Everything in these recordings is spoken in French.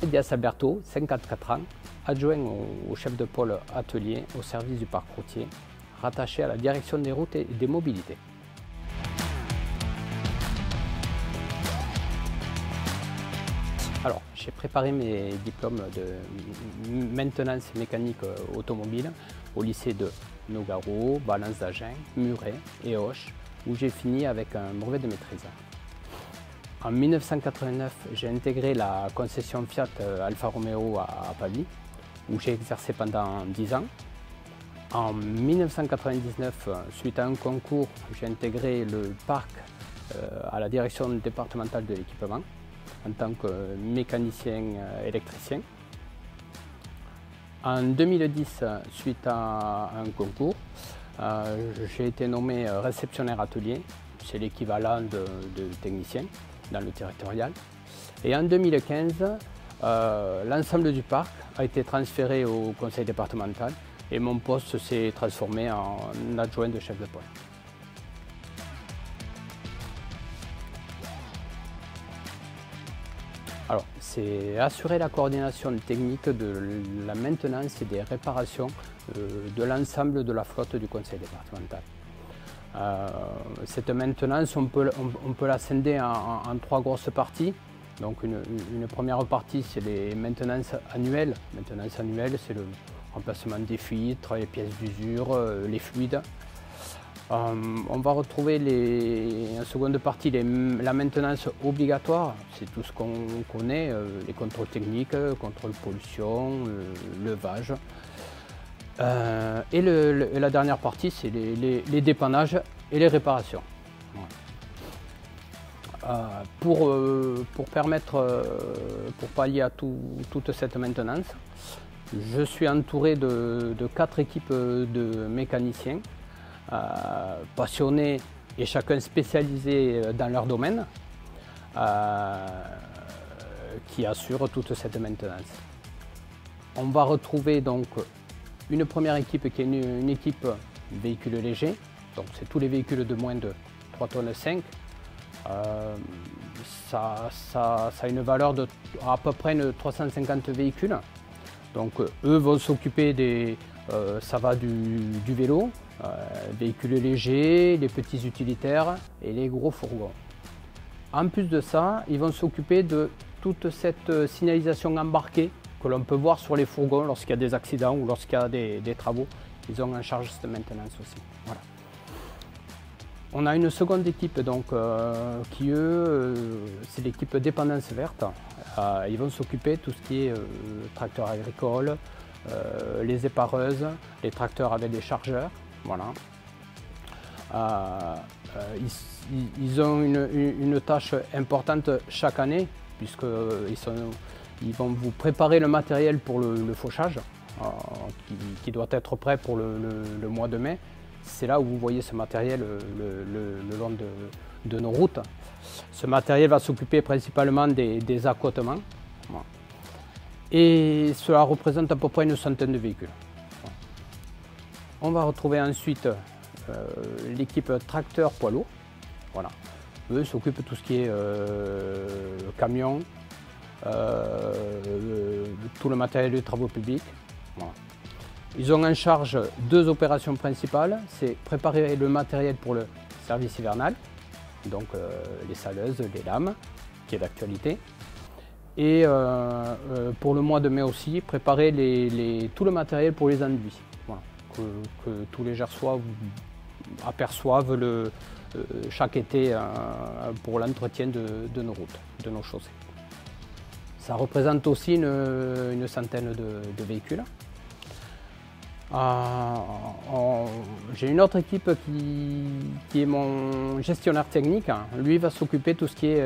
Dias Alberto, 54 ans, adjoint au chef de pôle atelier au service du parc routier, rattaché à la direction des routes et des mobilités. Alors, j'ai préparé mes diplômes de maintenance mécanique automobile au lycée de Nogaro, Balance d'Agen, Muret et Auch, où j'ai fini avec un brevet de maîtrise. En 1989, j'ai intégré la concession Fiat Alfa Romeo à Pavie, où j'ai exercé pendant 10 ans. En 1999, suite à un concours, j'ai intégré le parc à la direction départementale de l'équipement en tant que mécanicien électricien. En 2010, suite à un concours, j'ai été nommé réceptionnaire atelier, c'est l'équivalent de technicien dans le territorial. Et en 2015, l'ensemble du parc a été transféré au conseil départemental et mon poste s'est transformé en adjoint de chef de pôle. Alors, c'est assurer la coordination technique de la maintenance et des réparations de l'ensemble de la flotte du conseil départemental. Cette maintenance, on peut la scinder en 3 grosses parties. Donc une première partie, c'est les maintenances annuelles. Maintenance annuelle, c'est le remplacement des filtres, les pièces d'usure, les fluides. On va retrouver en seconde partie la maintenance obligatoire, c'est tout ce qu'on connaît, les contrôles techniques, contrôle pollution, levage. Et la dernière partie, c'est les dépannages et les réparations. Pour pallier à toute cette maintenance, je suis entouré de 4 équipes de mécaniciens passionnés et chacun spécialisé dans leur domaine qui assurent toute cette maintenance. On va retrouver donc une première équipe qui est une équipe véhicules légers, donc c'est tous les véhicules de moins de 3,5 tonnes. Ça a une valeur de à peu près 350 véhicules. Donc eux vont s'occuper ça va du vélo, véhicules légers, les petits utilitaires et les gros fourgons. En plus de ça, ils vont s'occuper de toute cette signalisation embarquée que l'on peut voir sur les fourgons lorsqu'il y a des accidents ou lorsqu'il y a des travaux. Ils ont en charge cette maintenance aussi. Voilà. On a une seconde équipe donc, qui c'est l'équipe dépendance verte. Ils vont s'occuper de tout ce qui est tracteurs agricoles, les épareuses, les tracteurs avec des chargeurs. Voilà. Ils ont une tâche importante chaque année puisqu'ils vont vous préparer le matériel pour le fauchage qui doit être prêt pour le mois de mai. C'est là où vous voyez ce matériel le long de nos routes. Ce matériel va s'occuper principalement des accotements. Voilà. Et cela représente à peu près une centaine de véhicules. Voilà. On va retrouver ensuite l'équipe tracteur poids lourd. Voilà. Eux s'occupent de tout ce qui est camion, tout le matériel de travaux publics. Voilà. Ils ont en charge 2 opérations principales, c'est préparer le matériel pour le service hivernal, donc les saleuses, les lames, qui est d'actualité. Et pour le mois de mai aussi, préparer tout le matériel pour les enduits, voilà, que tous les Gersois aperçoivent chaque été pour l'entretien de nos routes, de nos chaussées. Ça représente aussi une centaine de véhicules. J'ai une autre équipe qui est mon gestionnaire technique. Lui va s'occuper de tout ce qui est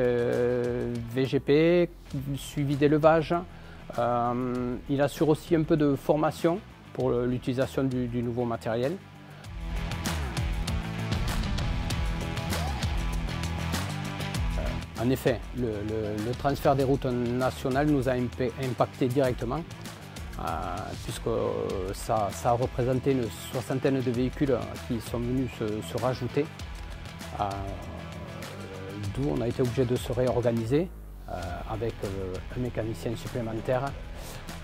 VGP, suivi d'élevage. Il assure aussi un peu de formation pour l'utilisation du nouveau matériel. En effet, le transfert des routes nationales nous a impacté directement. Puisque ça a représenté une soixantaine de véhicules qui sont venus se rajouter. D'où on a été obligé de se réorganiser. avec un mécanicien supplémentaire.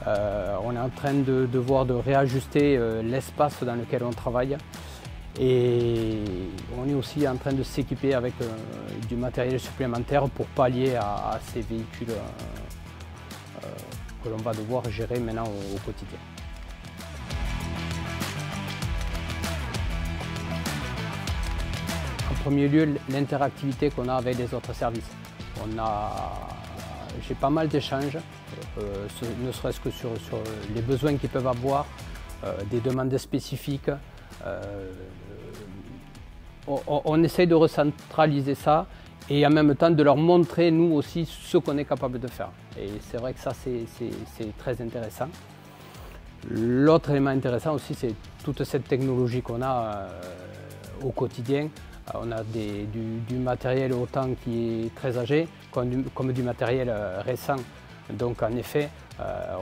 On est en train de devoir réajuster l'espace dans lequel on travaille et on est aussi en train de s'équiper avec du matériel supplémentaire pour pallier à ces véhicules que l'on va devoir gérer maintenant au quotidien. En premier lieu, l'interactivité qu'on a avec les autres services. J'ai pas mal d'échanges, ne serait-ce que sur les besoins qu'ils peuvent avoir, des demandes spécifiques. On essaye de recentraliser ça et en même temps de leur montrer nous aussi ce qu'on est capable de faire. Et c'est vrai que ça c'est très intéressant. L'autre élément intéressant aussi, c'est toute cette technologie qu'on a au quotidien. On a du matériel autant qui est très âgé comme du matériel récent. Donc en effet,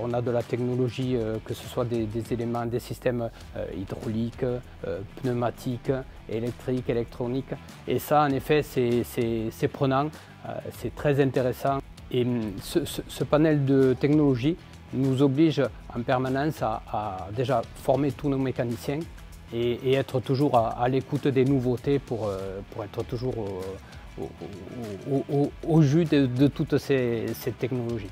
on a de la technologie, que ce soit des éléments, des systèmes hydrauliques, pneumatiques, électriques, électroniques. Et ça, en effet, c'est prenant, c'est très intéressant. Et ce panel de technologie nous oblige en permanence à déjà former tous nos mécaniciens et être toujours à l'écoute des nouveautés pour être toujours au jus de toutes ces technologies.